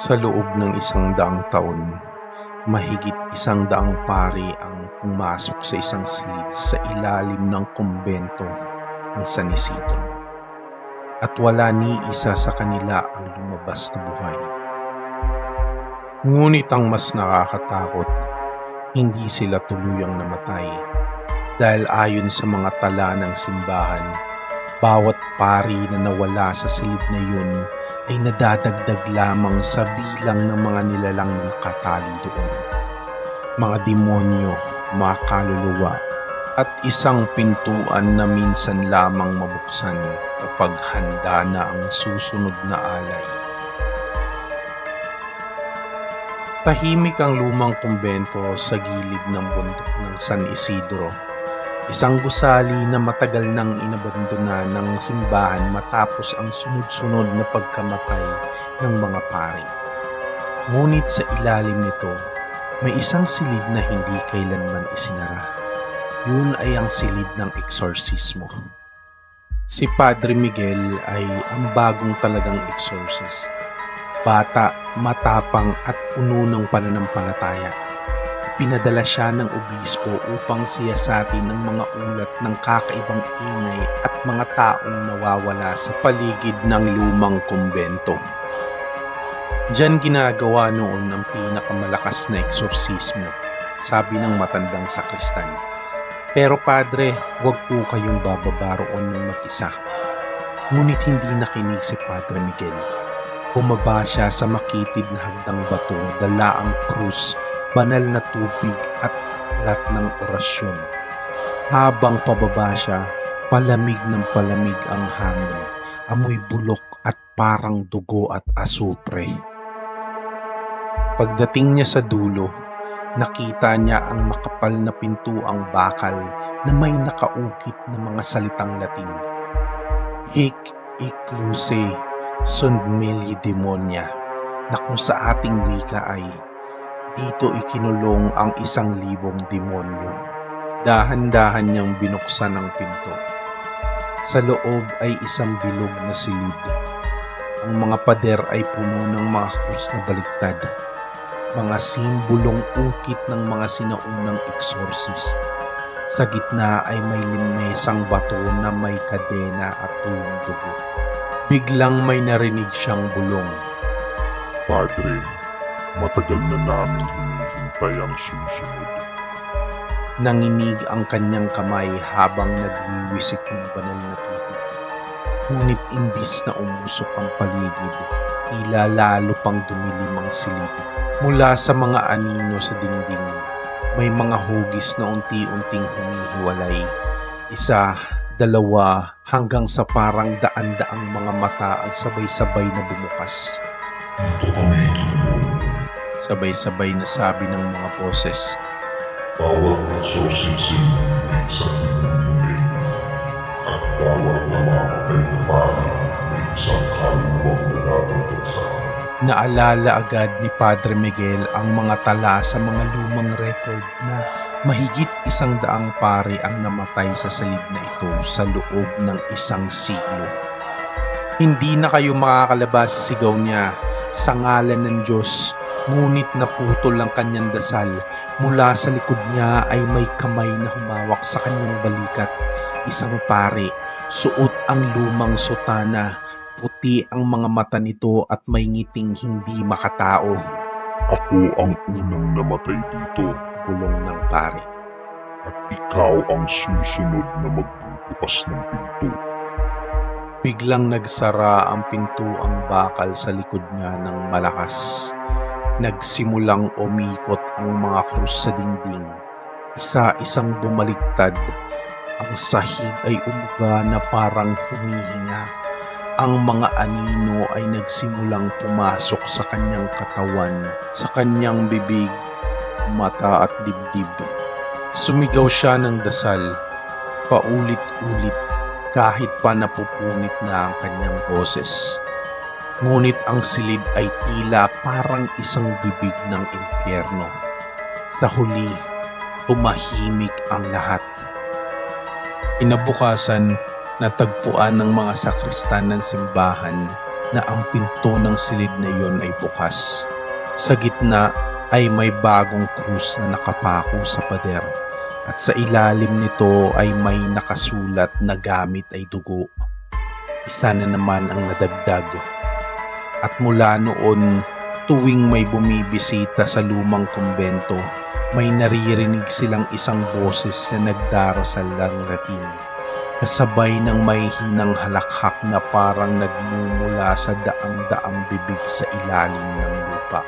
Sa loob ng 100 taon, mahigit 100 pari ang pumasok sa isang silid sa ilalim ng kumbento ng San Isidro. At wala ni isa sa kanila ang lumabas na buhay. Ngunit ang mas nakakatakot, hindi sila tuluyang namatay. Dahil ayon sa mga tala ng simbahan, bawat pari na nawala sa silid na yun ay nadadagdag lamang sa bilang ng mga nilalang na nakatali doon. Mga demonyo, mga kaluluwa, at isang pintuan na minsan lamang mabuksan kapag handa na ang susunod na alay. Tahimik ang lumang kumbento sa gilid ng bundok ng San Isidro. Isang gusali na matagal nang inabandona ng simbahan matapos ang sunod-sunod na pagkamatay ng mga pari. Ngunit sa ilalim nito, may isang silid na hindi kailanman isinara. Yun ay ang silid ng eksorsismo. Si Padre Miguel ay ang bagong talagang exorcist. Bata, matapang at puno ng pananampalataya. Pinadala siya ng obispo upang siyasatin ng mga ulat ng kakaibang ingay at mga taong nawawala sa paligid ng lumang kumbento. Diyan ginagawa noon ang pinakamalakas na eksorsismo, sabi ng matandang sakristan. Pero padre, huwag po kayong bababa roon ng mag-isa. Ngunit hindi nakinig si Padre Miguel. Bumaba siya sa makitid na hagdang bato, dala ang krus, banal na tubig at aklat ng orasyon. Habang pababa siya, palamig ng palamig ang hangin, amoy bulok at parang dugo at asupre. Pagdating niya sa dulo, nakita niya ang makapal na pintuang bakal na may nakaukit na mga salitang Latin. Hic eclusae sunt milli demonia, na kung sa ating wika ay dito ikinulong ang 1,000 demonyo. Dahan-dahan niyang binuksan ang pinto. Sa loob ay isang bilog na silid. Ang mga pader ay puno ng mga krus na baliktad. Mga simbolong ukit ng mga sinaunang exorcist. Sa gitna ay may limesang bato na may kadena at tuyong dugo. Biglang may narinig siyang bulong. Padre, matagal na namin hinihintay ang susunod. Nanginig ang kanyang kamay habang nagwiwisik ng banal na tubig. Ngunit imbis na umusok ang paligid, tila lalo pang dumilim ang silid. Mula sa mga anino sa dingding, may mga hugis na unti-unting humihiwalay. 1, 2, hanggang sa parang daan-daang mga mata ang sabay-sabay na bumukas. Dito kami, Ginoo. Sabay-sabay na sabi ng mga boses. Bawat exorcism may isang huli. At bawat namamatay na pari may isang kaluluwang nagdadagdag sa amin. Naalala agad ni Padre Miguel ang mga tala sa mga lumang record na mahigit 100 pari ang namatay sa silid na ito sa loob ng 1 siglo. Hindi na kayo makakalabas, sigaw niya, sa ngalan ng Diyos. Ngunit naputol ang kanyang dasal. Mula sa likod niya ay may kamay na humawak sa kanyang balikat. Isang pari, suot ang lumang sutana. Puti ang mga mata nito at may ngiting hindi makatao. Ako ang unang namatay dito, Bulong ng pari. at ikaw ang susunod na magbubukas ng pinto. Biglang nagsara ang pintuang bakal sa likod niya ng malakas. Nagsimulang umikot ang mga krus sa dingding. Isa-isang bumaliktad. Ang sahig ay umuga na parang humihinga. Ang mga anino ay nagsimulang pumasok sa kanyang katawan, sa kanyang bibig, mata at dibdib. Sumigaw siya ng dasal, paulit-ulit, kahit pa napupunit na ang kanyang boses. Ngunit ang silid ay tila parang isang bibig ng impyerno. Sa huli, tumahimik ang lahat. Kinabukasan, natagpuan ng mga sakristan ng simbahan na ang pinto ng silid na iyon ay bukas. Sa gitna ay may bagong krus na nakapako sa pader at sa ilalim nito ay may nakasulat na gamit ay dugo. Isa na naman ang nadagdag. At mula noon, tuwing may bumibisita sa lumang kumbento, may naririnig silang isang boses na nagdarasal ng Latin, kasabay ng may hinang halakhak na parang nagmumula sa daang-daang bibig sa ilalim ng lupa.